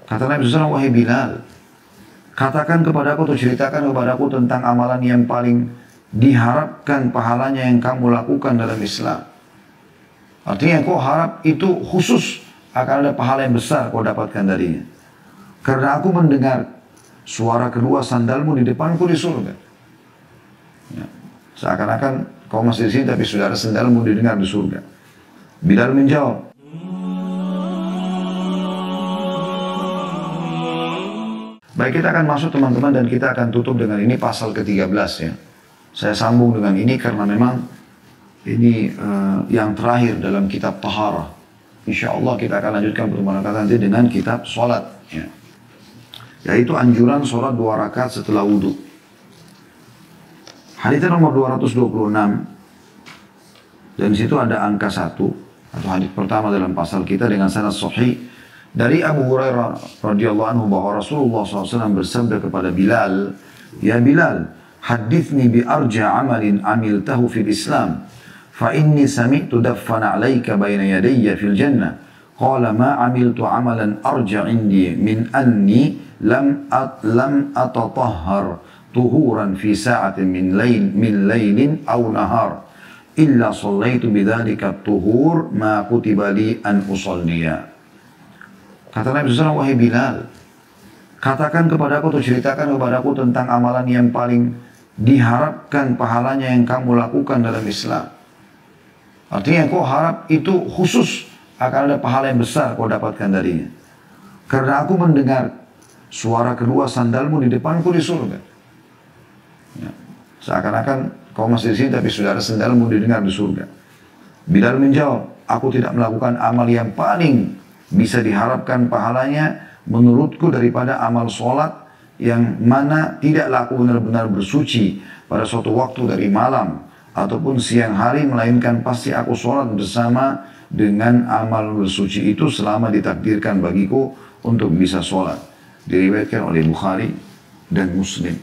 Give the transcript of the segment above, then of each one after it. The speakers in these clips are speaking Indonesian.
Kata Nabi SAW, wahai Bilal, katakan kepadaku atau ceritakan kepadaku tentang amalan yang paling diharapkan pahalanya yang kamu lakukan dalam Islam. Artinya kau harap itu khusus akan ada pahala yang besar kau dapatkan darinya. Karena aku mendengar suara kedua sandalmu di depanku di surga. Ya. Seakan-akan kau masih di sini tapi sudah ada sandalmu didengar di surga. Bilal menjawab, baik, kita akan masuk teman-teman dan kita akan tutup dengan ini pasal ke-13 ya. Saya sambung dengan ini karena memang ini yang terakhir dalam kitab Taharah. Insya Allah kita akan lanjutkan pertemuan kita nanti dengan kitab sholat ya. Yaitu anjuran sholat 2 rakaat setelah wudhu. Hadits nomor 226 dan situ ada angka 1 atau hadits pertama dalam pasal kita dengan sanad sahih dari Abu Hurairah radhiyallahu anhu bahwa Rasulullah SAW bersabda kepada Bilal, ya Bilal, hadithni bi arja amalin amiltahu fil Islam, fa inni sami'tu daffana alayka bayna yadayya fil jannah. Qala ma amiltu amalan arja indi min anni lam atatahhar tuhuran fi sa'atin min laylin aw nahar illa sallaitu bidzalika tuhur ma kutiba li an usalliya. Kata Nabi SAW, wahai Bilal, katakan kepadaku atau ceritakan kepadaku tentang amalan yang paling diharapkan pahalanya yang kamu lakukan dalam Islam. Artinya kau harap itu khusus akan ada pahala yang besar kau dapatkan darinya. Karena aku mendengar suara kedua sandalmu di depanku di surga. Ya. Seakan-akan kau masih di sini tapi sudah ada sandalmu didengar di surga. Bilal menjawab, aku tidak melakukan amal yang paling bisa diharapkan pahalanya menurutku daripada amal sholat yang mana tidaklah aku benar-benar bersuci pada suatu waktu dari malam ataupun siang hari, melainkan pasti aku sholat bersama dengan amal bersuci itu selama ditakdirkan bagiku untuk bisa sholat. Diriwayatkan oleh Bukhari dan Muslim.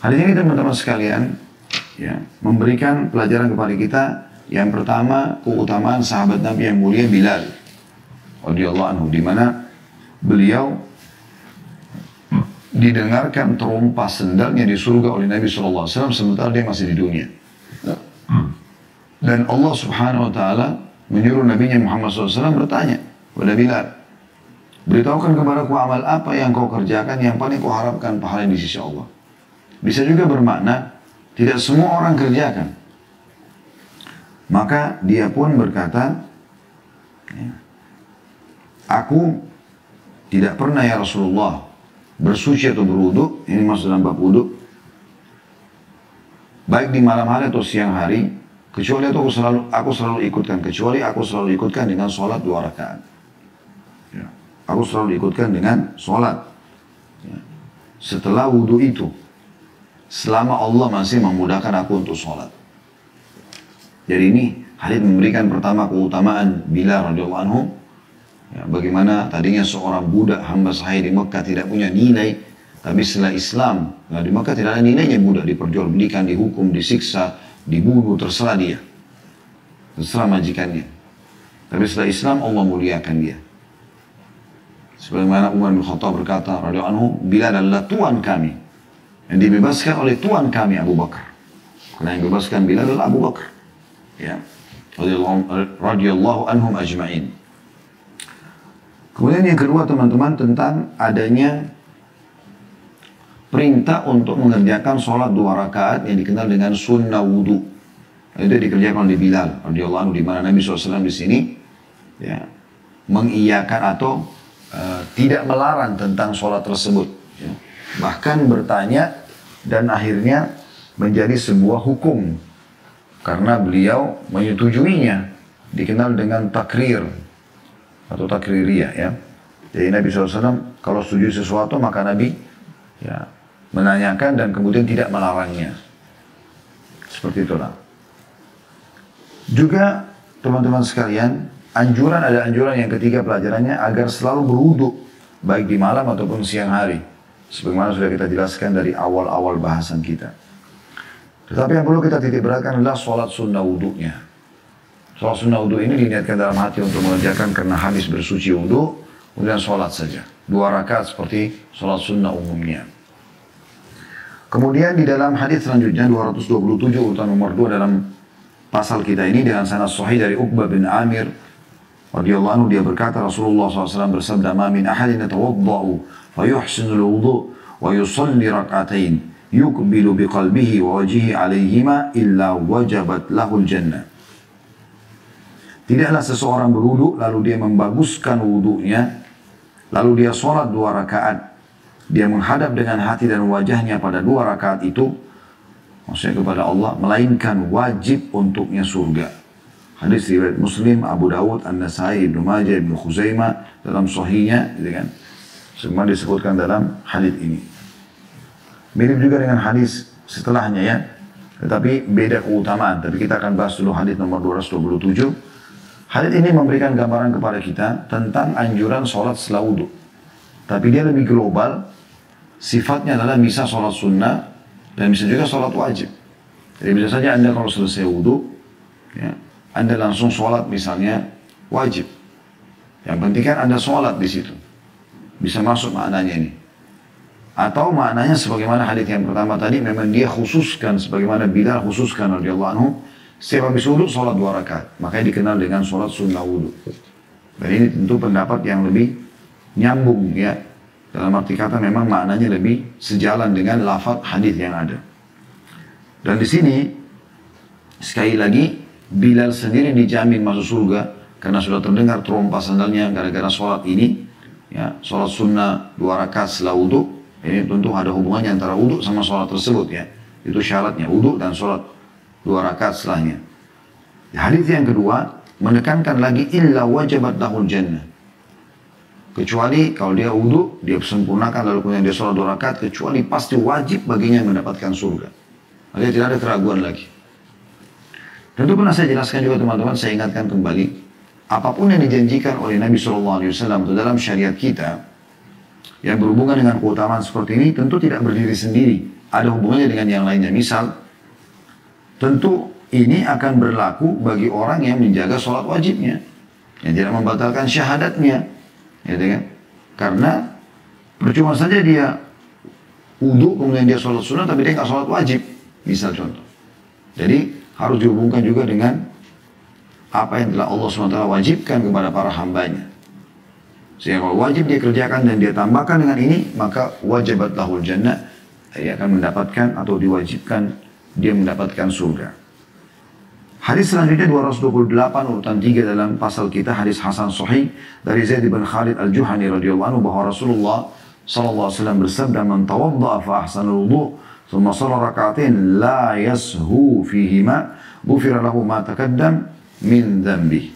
Hadis ini teman-teman sekalian ya, memberikan pelajaran kepada kita. Yang pertama, keutamaan sahabat Nabi yang mulia Bilal radhiyallahu anhu, di mana beliau didengarkan terompas sendalnya di surga oleh Nabi SAW sementara dia masih di dunia. Dan Allah Subhanahu Wa Taala menyuruh Nabi Muhammad SAW bertanya kepada Bilal, beritahukan kepadaku amal apa yang kau kerjakan yang paling kau harapkan pahala di sisi Allah. Bisa juga bermakna tidak semua orang kerjakan. Maka dia pun berkata, aku tidak pernah ya Rasulullah bersuci atau berwudu, ini maksud dalam bab wudu, baik di malam hari atau siang hari, kecuali itu aku selalu ikutkan, kecuali aku selalu ikutkan dengan sholat 2 rakaat. Ya. Aku selalu ikutkan dengan sholat. Ya. Setelah wudu itu, selama Allah masih memudahkan aku untuk sholat. Jadi ini hadits memberikan pertama keutamaan Bilal radhiyallahu anhu. Ya, bagaimana tadinya seorang budak hamba sahaya di Mekah tidak punya nilai, tapi setelah Islam, nah di Mekah tidak ada nilainya budak, diperjualbelikan, dihukum, disiksa, dibunuh, terserah dia, terserah majikannya. Tapi setelah Islam Allah muliakan dia. Sebagaimana Umar bin Khattab berkata radhiyallahu anhu, Bilal adalah tuan kami yang dibebaskan oleh tuan kami Abu Bakar. Karena yang bebaskan Bilal adalah Abu Bakar. Ya, radhiyallahu anhum ajma'in. Kemudian yang kedua teman-teman tentang adanya perintah untuk mengerjakan sholat 2 rakaat yang dikenal dengan sunnah wudu. Itu dikerjakan oleh Bilal radhiyallahu anhu, di mana Nabi SAW di sini ya, mengiyakan atau tidak melarang tentang sholat tersebut. Ya. Bahkan bertanya dan akhirnya menjadi sebuah hukum. Karena beliau menyetujuinya, dikenal dengan takrir atau takririyah ya. Jadi Nabi SAW kalau setuju sesuatu maka Nabi ya, menanyakan dan kemudian tidak melarangnya. Seperti itulah. Juga teman-teman sekalian, ada anjuran yang ketiga pelajarannya agar selalu berwudu baik di malam ataupun siang hari. Sebagaimana sudah kita jelaskan dari awal-awal bahasan kita. Tetapi yang perlu kita titik beratkan adalah sholat sunnah wudunya. Sholat sunnah wudu ini diniatkan dalam hati untuk mengerjakan karena habis bersuci wudu kemudian sholat saja. 2 rakaat seperti sholat sunnah umumnya. Kemudian di dalam hadis selanjutnya 227 urutan nomor 2 dalam pasal kita ini dengan sanad sahih dari Uqbah bin Amir radhiyallahu anhu, dia berkata Rasulullah SAW bersabda, "Ma min ahadin yatawadda'u fayuhsinul wudu' wa yusalli rak'atain yuqbilu biqalbihi wa wajhihi 'alayhima illa wajabat lahul jannah." Tidaklah seseorang berwudu lalu dia membaguskan wudunya, lalu dia sholat 2 rakaat. Dia menghadap dengan hati dan wajahnya pada 2 rakaat itu, maksudnya kepada Allah, melainkan wajib untuknya surga. Hadis riwayat Muslim, Abu Dawud, An-Nasai, Ibnu Majah, Ibnu Khuzaimah dalam sahihnya, gitu kan. Semua disebutkan dalam hadis ini. Mirip juga dengan hadis setelahnya ya, tetapi beda keutamaan. Tapi kita akan bahas dulu hadis nomor 227. Hadis ini memberikan gambaran kepada kita tentang anjuran sholat setelah wudu. Tapi dia lebih global, sifatnya adalah bisa sholat sunnah dan bisa juga sholat wajib. Jadi bisa saja Anda kalau selesai wudu, ya, Anda langsung sholat misalnya wajib. Yang penting kan Anda sholat di situ. Bisa masuk maknanya ini. Atau maknanya sebagaimana hadis yang pertama tadi, memang dia khususkan, sebagaimana Bilal khususkan radhiyallahu anhu, setiap habis wudu sholat 2 rakaat. Makanya dikenal dengan sholat sunnah wudu. Dan ini tentu pendapat yang lebih nyambung ya. Dalam arti kata memang maknanya lebih sejalan dengan lafaz hadis yang ada. Dan di sini sekali lagi Bilal sendiri dijamin masuk surga karena sudah terdengar trompa sandalnya gara-gara sholat ini, ya, sholat sunnah 2 rakaat setelah wudu. Ini tentu ada hubungannya antara wudu sama sholat tersebut ya. Itu syaratnya, wudu dan sholat 2 rakaat setelahnya. Hadis yang kedua menekankan lagi illa wajabat lahul jannah. Kecuali kalau dia wudu, dia sempurnakan lalu kemudian dia sholat 2 rakaat, kecuali pasti wajib baginya mendapatkan surga. Artinya tidak ada keraguan lagi. Tentu pernah saya jelaskan juga teman-teman, saya ingatkan kembali, apapun yang dijanjikan oleh Nabi SAW dalam syariat kita, yang berhubungan dengan keutamaan seperti ini, tentu tidak berdiri sendiri. Ada hubungannya dengan yang lainnya. Misal, tentu ini akan berlaku bagi orang yang menjaga sholat wajibnya, yang tidak membatalkan syahadatnya. Ya, kan? Karena percuma saja dia wudu kemudian dia sholat sunnah tapi dia nggak sholat wajib, misal contoh. Jadi harus dihubungkan juga dengan apa yang telah Allah SWT wajibkan kepada para hambanya. Sehingga kalau wajib dia kerjakan dan dia tambahkan dengan ini, maka wajabat lahul jannah, dia akan mendapatkan atau diwajibkan dia mendapatkan surga. Hadis selanjutnya 228 urutan 3 dalam pasal kita, hadis Hasan Sahih dari Zaid bin Khalid Al-Juhani radhiyallahu anhu bahwa Rasulullah sallallahu alaihi wasallam bersabda, "Man tawadda'a fa ahsana al-wudu' thumma shalla rak'atain la yashu fihima ghufira lahu ma taqaddam min dhanbi."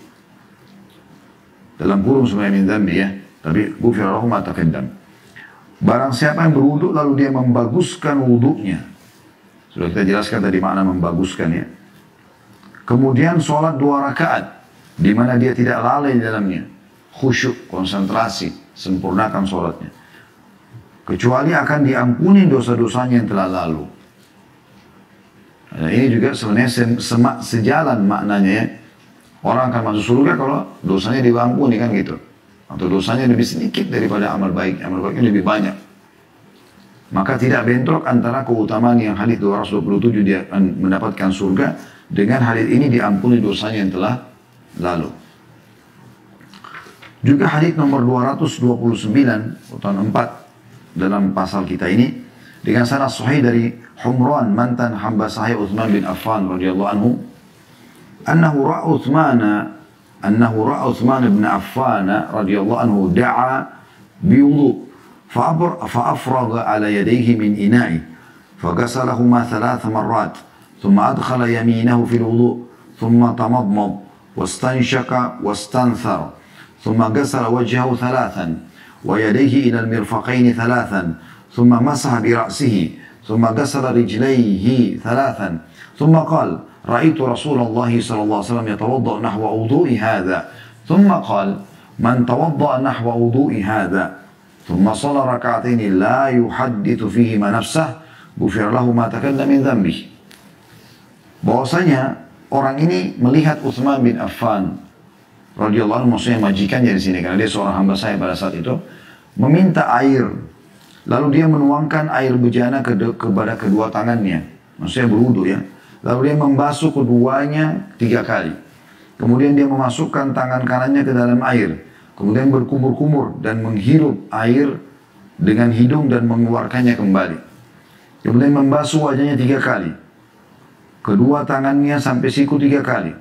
Dalam kurung semuanya min dhanbi ya, tapi ghufira lahu ma taqaddam. Barang siapa yang berwudu lalu dia membaguskan wudunya. Sudah kita jelaskan tadi makna membaguskan ya. Kemudian sholat 2 rakaat, di mana dia tidak lalai di dalamnya, khusyuk, konsentrasi, sempurnakan sholatnya. Kecuali akan diampuni dosa-dosanya yang telah lalu. Nah, ini juga sebenarnya sejalan maknanya ya. Orang akan masuk surga kalau dosanya diampuni kan gitu. Atau dosanya lebih sedikit daripada amal baiknya lebih banyak. Maka tidak bentrok antara keutamaan yang hadis 227 dia akan mendapatkan surga, dengan hadis ini diampuni dosanya yang telah lalu. Juga hadis nomor 229 urutan 4 dalam pasal kita ini dengan sanad sahih dari Humran, mantan hamba sahih Utsman bin Affan radhiyallahu anhu, annahu ra'a Utsman bin Affan radhiyallahu anhu da'a biwudu fa'afraga ala yadayhi min ina'i faghasalahuma 3 marrat ثم أدخل يمينه في الوضوء ثم تمضمض واستنشق واستنثر ثم غسل وجهه 3 ويديه إلى المرفقين 3 ثم مسح برأسه ثم غسل رجليه 3 ثم قال رأيت رسول الله صلى الله عليه وسلم يتوضأ نحو وضوء هذا ثم قال من توضأ نحو وضوء هذا ثم صلى ركعتين لا يحدث فيهما نفسه غفر له ما تقدم من ذنبه. Bahwasanya orang ini melihat Utsman bin Affan radhiyallahu anhu, maksudnya majikannya di sini karena dia seorang hamba saya pada saat itu, meminta air. Lalu dia menuangkan air bejana kepada kedua tangannya, maksudnya berwudu ya. Lalu dia membasuh keduanya 3 kali. Kemudian dia memasukkan tangan kanannya ke dalam air. Kemudian berkumur-kumur dan menghirup air dengan hidung dan mengeluarkannya kembali. Kemudian membasuh wajahnya 3 kali. Kedua tangannya sampai siku 3 kali.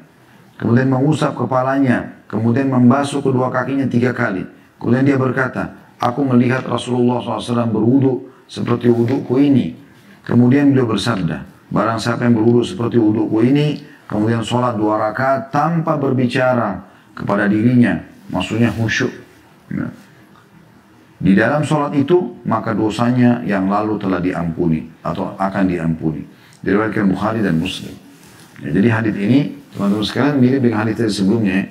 Kemudian mengusap kepalanya. Kemudian membasuh kedua kakinya 3 kali. Kemudian dia berkata, aku melihat Rasulullah SAW berwudu seperti wuduku ini. Kemudian beliau bersabda, barang siapa yang berwudu seperti wuduku ini, kemudian sholat 2 rakaat tanpa berbicara kepada dirinya, maksudnya khusyuk. Ya. Di dalam sholat itu, maka dosanya yang lalu telah diampuni atau akan diampuni. Diriwayatkan Bukhari dan Muslim. Ya, jadi hadits ini, teman-teman sekalian, mirip dengan hadits tadi sebelumnya.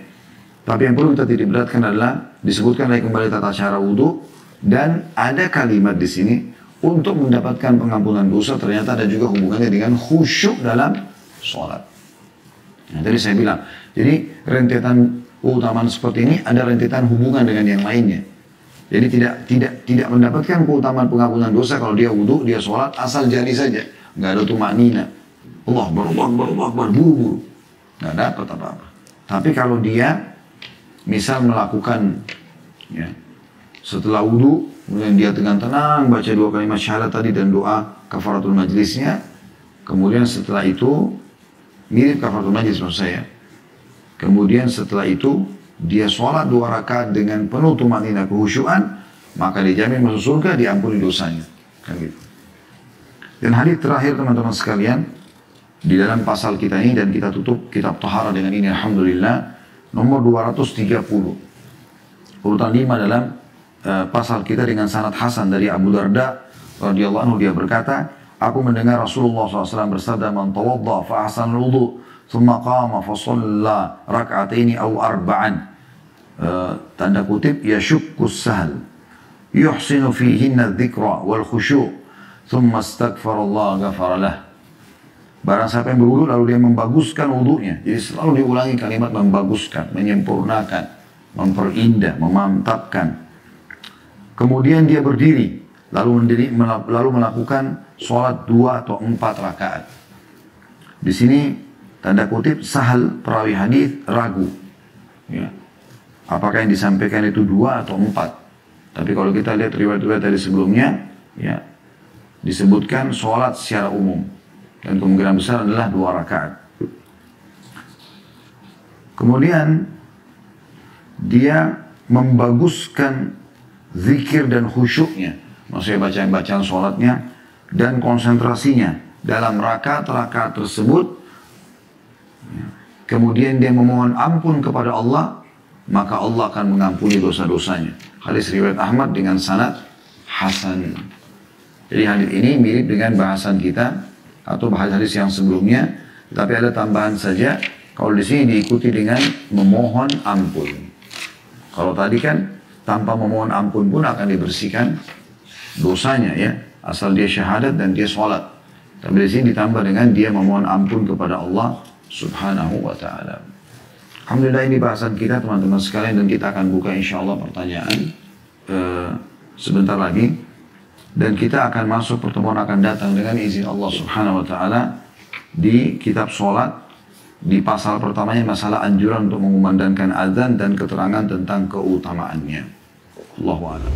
Tapi yang perlu kita titik beratkan adalah disebutkan lagi kembali tata cara wudhu, dan ada kalimat di sini untuk mendapatkan pengampunan dosa ternyata ada juga hubungannya dengan khusyuk dalam sholat. Nah, tadi saya bilang, jadi rentetan keutamaan seperti ini ada rentetan hubungan dengan yang lainnya. Jadi tidak mendapatkan keutamaan pengampunan dosa kalau dia wudhu, dia sholat asal jadi saja, nggak ada tumanina. Allah buru-buru, nggak dapat apa-apa. Tapi kalau dia misal melakukan ya, setelah wudhu, kemudian dia dengan tenang baca 2 kalimat syahadat tadi dan doa kafaratul majlisnya, kemudian setelah itu mirip kafaratul majlis maksud saya. Kemudian setelah itu dia sholat 2 rakaat dengan penuh tumanina kehusyuan, maka dijamin masuk surga, diampuni dosanya. Kan gitu. Dan hadis terakhir teman-teman sekalian di dalam pasal kita ini, dan kita tutup kitab Taharah dengan ini alhamdulillah, nomor 230. Urutan 5 dalam pasal kita dengan sanad hasan dari Abu Darda radhiyallahu anhu, dia berkata, aku mendengar Rasulullah SAW bersabda, man tawadda fa ahsanal wudu thumma qama fa shalla rak'ataini aw arba'an, tanda kutip, yashukkus sahal yuhsinu fihinna dzikra wal khusyu' thumma astaghfarallah ghafaralah. Barang siapa yang berwudu lalu dia membaguskan wudunya, jadi selalu diulangi kalimat membaguskan, menyempurnakan, memperindah, memantapkan. Kemudian dia berdiri, lalu melakukan sholat 2 atau 4 rakaat. Di sini tanda kutip Sahal perawi hadis ragu, ya, apakah yang disampaikan itu 2 atau 4. Tapi kalau kita lihat riwayat-riwayat tadi sebelumnya, ya, disebutkan sholat secara umum. Dan kemungkinan besar adalah 2 rakaat. Kemudian dia membaguskan zikir dan khusyuknya, maksudnya bacaan sholatnya dan konsentrasinya dalam rakaat-rakaat tersebut. Kemudian dia memohon ampun kepada Allah, maka Allah akan mengampuni dosa-dosanya. Hadis riwayat Ahmad dengan sanad hasan. Jadi hadis ini mirip dengan bahasan kita atau hadis yang sebelumnya, tapi ada tambahan saja. Kalau di sini diikuti dengan memohon ampun. Kalau tadi kan tanpa memohon ampun pun akan dibersihkan dosanya, ya, asal dia syahadat dan dia sholat. Tapi di sini ditambah dengan dia memohon ampun kepada Allah Subhanahu wa Ta'ala. Alhamdulillah, ini bahasan kita teman-teman sekalian, dan kita akan buka insya Allah pertanyaan sebentar lagi. Dan kita akan masuk, pertemuan akan datang dengan izin Allah Subhanahu wa Ta'ala di kitab sholat, di pasal pertamanya masalah anjuran untuk mengumandangkan azan dan keterangan tentang keutamaannya. Allahu a'lam.